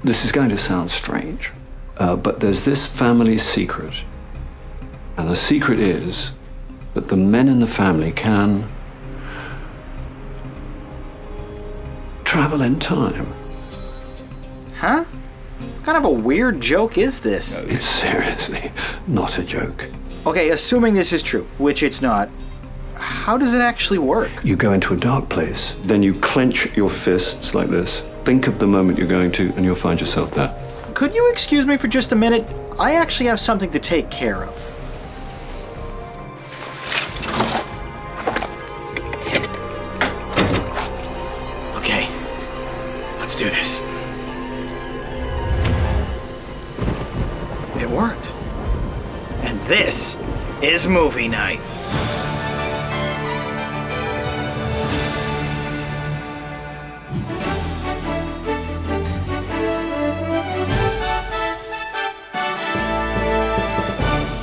This is going to sound strange, but there's this family secret. And the secret is that the men in the family can travel in time. Huh? What kind of a weird joke is this? It's seriously not a joke. Okay, assuming this is true, which it's not, how does it actually work? You go into a dark place, then you clench your fists like this. Think of the moment you're going to, and you'll find yourself there. Could you excuse me for just a minute? I actually have something to take care of. Okay, let's do this. It worked. And this is movie night.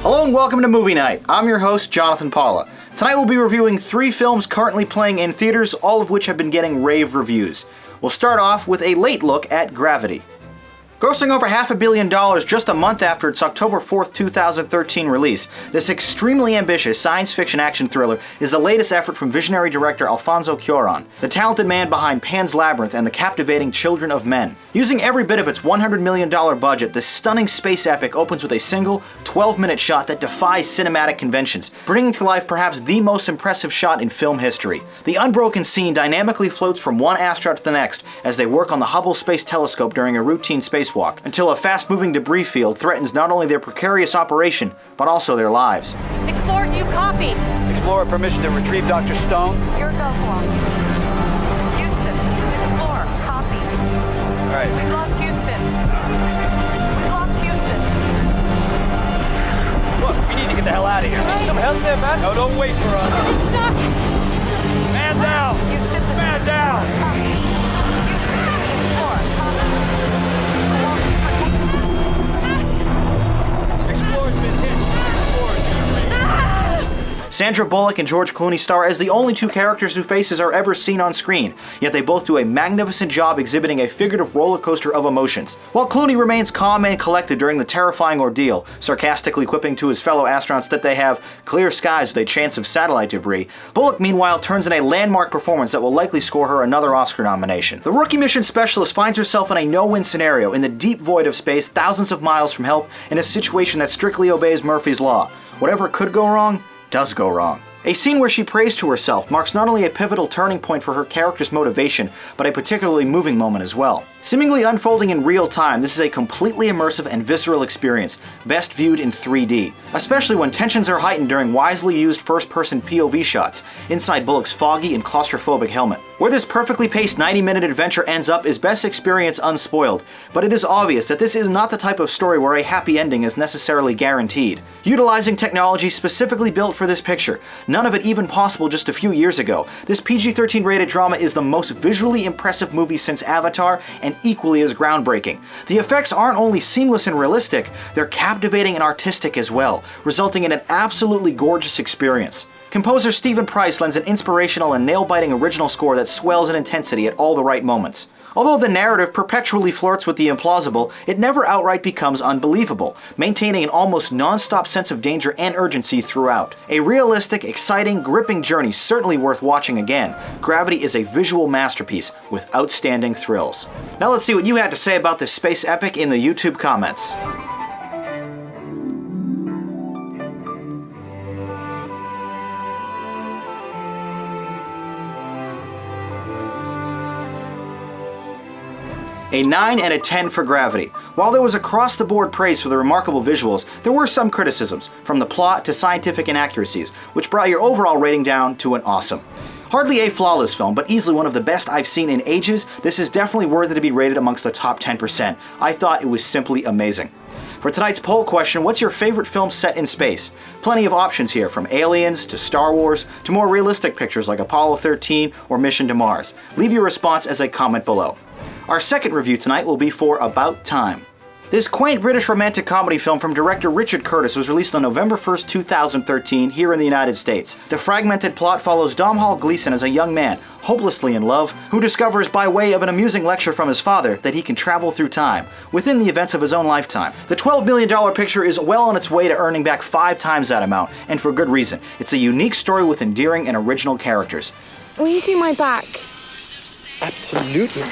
Hello and welcome to Movie Night. I'm your host, Jonathan Paula. Tonight we'll be reviewing 3 films currently playing in theaters, all of which have been getting rave reviews. We'll start off with a late look at Gravity. Grossing over $500 million just a month after its October 4th, 2013 release, this extremely ambitious science fiction action thriller is the latest effort from visionary director Alfonso Cuarón, the talented man behind Pan's Labyrinth and the captivating Children of Men. Using every bit of its $100 million budget, this stunning space epic opens with a single, 12-minute shot that defies cinematic conventions, bringing to life perhaps the most impressive shot in film history. The unbroken scene dynamically floats from one astronaut to the next as they work on the Hubble Space Telescope during a routine spacewalk, until a fast-moving debris field threatens not only their precarious operation, but also their lives. Explorer, do you copy? Explorer, permission to retrieve Dr. Stone. Your go, Guam. Houston, this is Explorer. Copy. All right. We've lost Houston. We've lost Houston. Look, we need to get the hell out of here. Someone else there, man? No, don't wait for us. It's stuck. Man down! Houston, this Man is down! Copy. Houston, Explorer. Copy. Explorer's been hit. Explorer's gonna leave. Sandra Bullock and George Clooney star as the only 2 characters whose faces are ever seen on screen, yet they both do a magnificent job exhibiting a figurative roller coaster of emotions. While Clooney remains calm and collected during the terrifying ordeal, sarcastically quipping to his fellow astronauts that they have clear skies with a chance of satellite debris, Bullock meanwhile turns in a landmark performance that will likely score her another Oscar nomination. The rookie mission specialist finds herself in a no-win scenario in the deep void of space, thousands of miles from help, in a situation that strictly obeys Murphy's Law. Whatever could go wrong, does go wrong. A scene where she prays to herself marks not only a pivotal turning point for her character's motivation, but a particularly moving moment as well. Seemingly unfolding in real time, this is a completely immersive and visceral experience, best viewed in 3D, especially when tensions are heightened during wisely used first-person POV shots inside Bullock's foggy and claustrophobic helmet. Where this perfectly paced 90-minute adventure ends up is best experienced unspoiled, but it is obvious that this is not the type of story where a happy ending is necessarily guaranteed. Utilizing technology specifically built for this picture, none of it even possible just a few years ago, this PG-13 rated drama is the most visually impressive movie since Avatar and equally as groundbreaking. The effects aren't only seamless and realistic, they're captivating and artistic as well, resulting in an absolutely gorgeous experience. Composer Stephen Price lends an inspirational and nail-biting original score that swells in intensity at all the right moments. Although the narrative perpetually flirts with the implausible, it never outright becomes unbelievable, maintaining an almost non-stop sense of danger and urgency throughout. A realistic, exciting, gripping journey certainly worth watching again. Gravity is a visual masterpiece with outstanding thrills. Now let's see what you had to say about this space epic in the YouTube comments. A 9 and a 10 for Gravity. While there was across-the-board praise for the remarkable visuals, there were some criticisms, from the plot to scientific inaccuracies, which brought your overall rating down to an awesome. Hardly a flawless film, but easily one of the best I've seen in ages, this is definitely worthy to be rated amongst the top 10%. I thought it was simply amazing. For tonight's poll question, what's your favorite film set in space? Plenty of options here, from Aliens to Star Wars to more realistic pictures like Apollo 13 or Mission to Mars. Leave your response as a comment below. Our second review tonight will be for About Time. This quaint British romantic comedy film from director Richard Curtis was released on November 1st, 2013 here in the United States. The fragmented plot follows Domhnall Gleeson as a young man, hopelessly in love, who discovers by way of an amusing lecture from his father that he can travel through time, within the events of his own lifetime. The $12 million picture is well on its way to earning back 5 times that amount, and for good reason. It's a unique story with endearing and original characters. Will you do my back? Absolutely.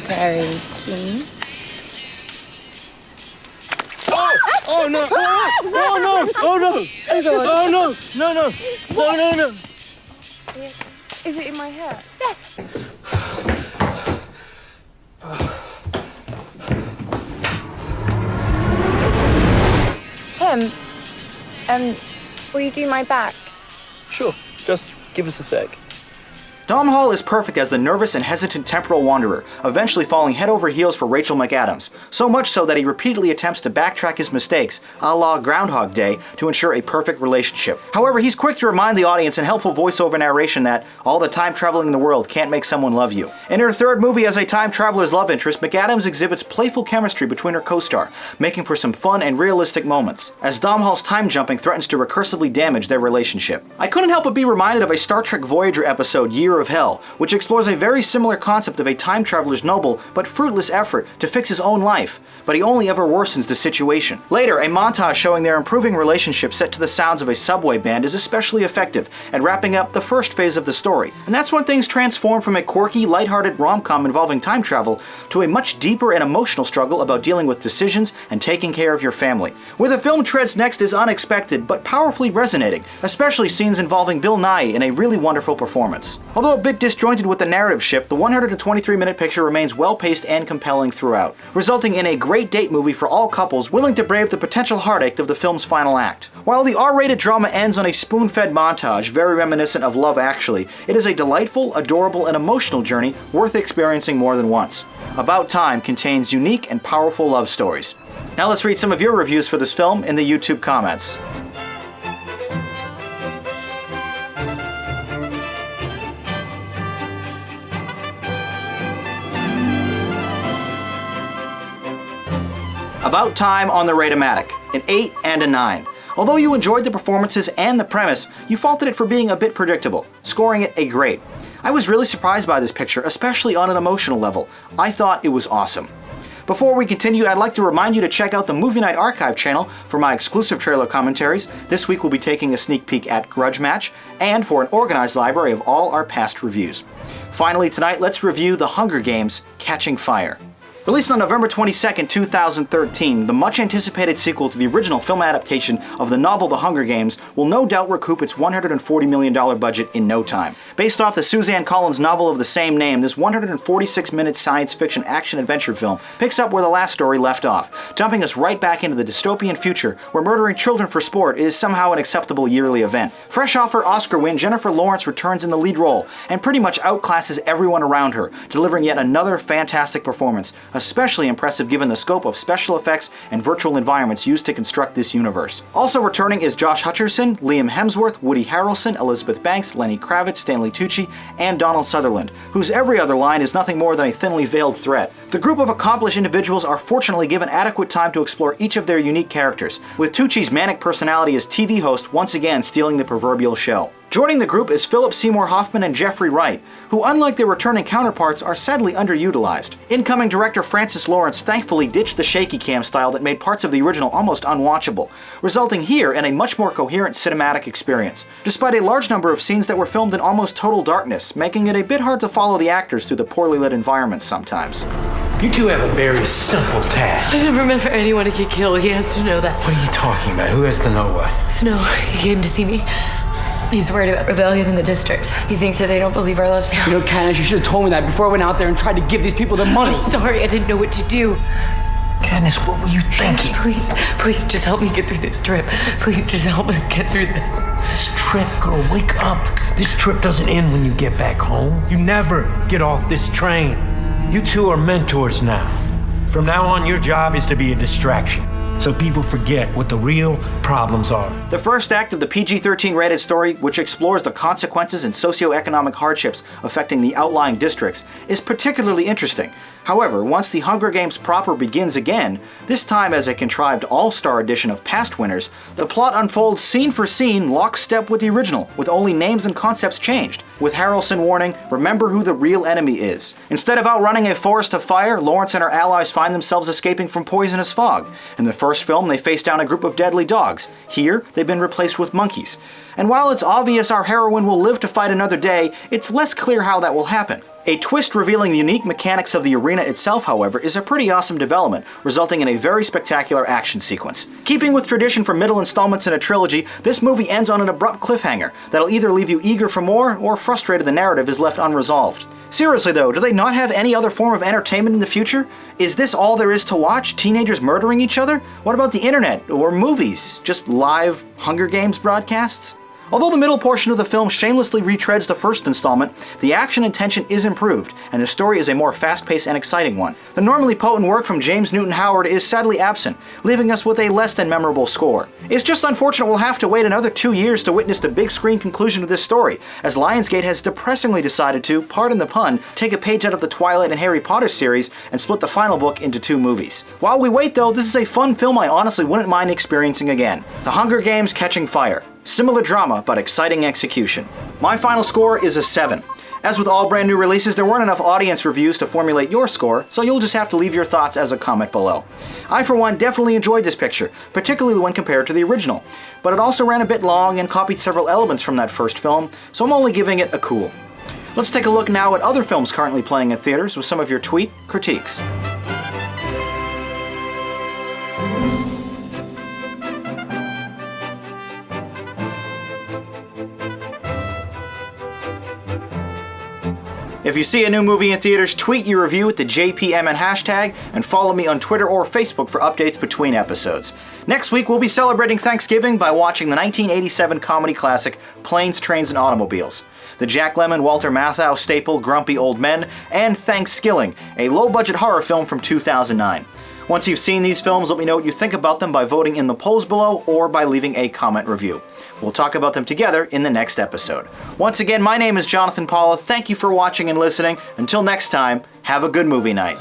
Very keen. Oh no! Oh no! Oh no! Oh God. Oh no! No no! No no no! Is it in my hair? Yes. Tim, will you do my back? Sure. Just give us a sec. Domhnall is perfect as the nervous and hesitant temporal wanderer, eventually falling head over heels for Rachel McAdams, so much so that he repeatedly attempts to backtrack his mistakes, a la Groundhog Day, to ensure a perfect relationship. However, he's quick to remind the audience in helpful voiceover narration that all the time traveling in the world can't make someone love you. In her third movie as a time traveler's love interest, McAdams exhibits playful chemistry between her co-star, making for some fun and realistic moments, as Domhnall's time jumping threatens to recursively damage their relationship. I couldn't help but be reminded of a Star Trek Voyager episode, Year of Hell, which explores a very similar concept of a time traveler's noble but fruitless effort to fix his own life, but he only ever worsens the situation. Later, a montage showing their improving relationship set to the sounds of a subway band is especially effective at wrapping up the first phase of the story. And that's when things transform from a quirky, lighthearted rom-com involving time travel to a much deeper and emotional struggle about dealing with decisions and taking care of your family. Where the film treads next is unexpected but powerfully resonating, especially scenes involving Bill Nighy in a really wonderful performance. Although a bit disjointed with the narrative shift, the 123-minute picture remains well-paced and compelling throughout, resulting in a great date movie for all couples willing to brave the potential heartache of the film's final act. While the R-rated drama ends on a spoon-fed montage very reminiscent of Love Actually, it is a delightful, adorable, and emotional journey worth experiencing more than once. About Time contains unique and powerful love stories. Now let's read some of your reviews for this film in the YouTube comments. About Time on the Ratematic, an 8 and a 9. Although you enjoyed the performances and the premise, you faulted it for being a bit predictable, scoring it a grade. I was really surprised by this picture, especially on an emotional level. I thought it was awesome. Before we continue, I'd like to remind you to check out the Movie Night Archive channel for my exclusive trailer commentaries. This week we'll be taking a sneak peek at Grudge Match, and for an organized library of all our past reviews. Finally tonight, let's review The Hunger Games: Catching Fire. Released on November 22, 2013, the much-anticipated sequel to the original film adaptation of the novel The Hunger Games will no doubt recoup its $140 million budget in no time. Based off the Suzanne Collins novel of the same name, this 146-minute science fiction action-adventure film picks up where the last story left off, dumping us right back into the dystopian future where murdering children for sport is somehow an acceptable yearly event. Fresh off her Oscar win, Jennifer Lawrence returns in the lead role and pretty much outclasses everyone around her, delivering yet another fantastic performance, especially impressive given the scope of special effects and virtual environments used to construct this universe. Also returning is Josh Hutcherson, Liam Hemsworth, Woody Harrelson, Elizabeth Banks, Lenny Kravitz, Stanley Tucci, and Donald Sutherland, whose every other line is nothing more than a thinly veiled threat. The group of accomplished individuals are fortunately given adequate time to explore each of their unique characters, with Tucci's manic personality as TV host once again stealing the proverbial show. Joining the group is Philip Seymour Hoffman and Jeffrey Wright, who unlike their returning counterparts are sadly underutilized. Incoming director Francis Lawrence thankfully ditched the shaky cam style that made parts of the original almost unwatchable, resulting here in a much more coherent cinematic experience, despite a large number of scenes that were filmed in almost total darkness, making it a bit hard to follow the actors through the poorly lit environments sometimes. You two have a very simple task. I never meant for anyone to get killed. He has to know that. What are you talking about? Who has to know what? Snow, he came to see me. He's worried about rebellion in the districts. He thinks that they don't believe our love story. You know, Candace, you should have told me that before I went out there and tried to give these people their money. I'm sorry, I didn't know what to do. Candace, what were you thinking? Please just help me get through this trip. Please just help us get through this. This trip, girl, wake up. This trip doesn't end when you get back home. You never get off this train. You two are mentors now. From now on, your job is to be a distraction. so people forget what the real problems are. The first act of the PG-13 rated story, which explores the consequences and socioeconomic hardships affecting the outlying districts, is particularly interesting. However, once the Hunger Games proper begins again, this time as a contrived all-star edition of past winners, the plot unfolds scene for scene lockstep with the original, with only names and concepts changed, with Harrelson warning, "Remember who the real enemy is." Instead of outrunning a forest of fire, Lawrence and her allies find themselves escaping from poisonous fog. In the first film, they face down a group of deadly dogs. Here, they've been replaced with monkeys. And while it's obvious our heroine will live to fight another day, it's less clear how that will happen. A twist revealing the unique mechanics of the arena itself, however, is a pretty awesome development, resulting in a very spectacular action sequence. Keeping with tradition for middle installments in a trilogy, this movie ends on an abrupt cliffhanger that'll either leave you eager for more or frustrated the narrative is left unresolved. Seriously though, do they not have any other form of entertainment in the future? Is this all there is to watch? Teenagers murdering each other? What about the internet or movies? Just live Hunger Games broadcasts? Although the middle portion of the film shamelessly retreads the first installment, the action and tension is improved, and the story is a more fast-paced and exciting one. The normally potent work from James Newton Howard is sadly absent, leaving us with a less than memorable score. It's just unfortunate we'll have to wait another 2 years to witness the big screen conclusion of this story, as Lionsgate has depressingly decided to, pardon the pun, take a page out of the Twilight and Harry Potter series and split the final book into 2 movies. While we wait though, this is a fun film I honestly wouldn't mind experiencing again. The Hunger Games: Catching Fire. Similar drama, but exciting execution. My final score is a 7. As with all brand new releases, there weren't enough audience reviews to formulate your score, so you'll just have to leave your thoughts as a comment below. I, for one, definitely enjoyed this picture, particularly when compared to the original, but it also ran a bit long and copied several elements from that first film, so I'm only giving it a cool. Let's take a look now at other films currently playing in theaters with some of your tweet critiques. If you see a new movie in theaters, tweet your review with the JPMN hashtag and follow me on Twitter or Facebook for updates between episodes. Next week, we'll be celebrating Thanksgiving by watching the 1987 comedy classic Planes, Trains, and Automobiles. The Jack Lemmon, Walter Matthau staple Grumpy Old Men, and Thanksgiving, a low-budget horror film from 2009. Once you've seen these films, let me know what you think about them by voting in the polls below or by leaving a comment review. We'll talk about them together in the next episode. Once again, my name is Jonathan Paula. Thank you for watching and listening. Until next time, have a good movie night.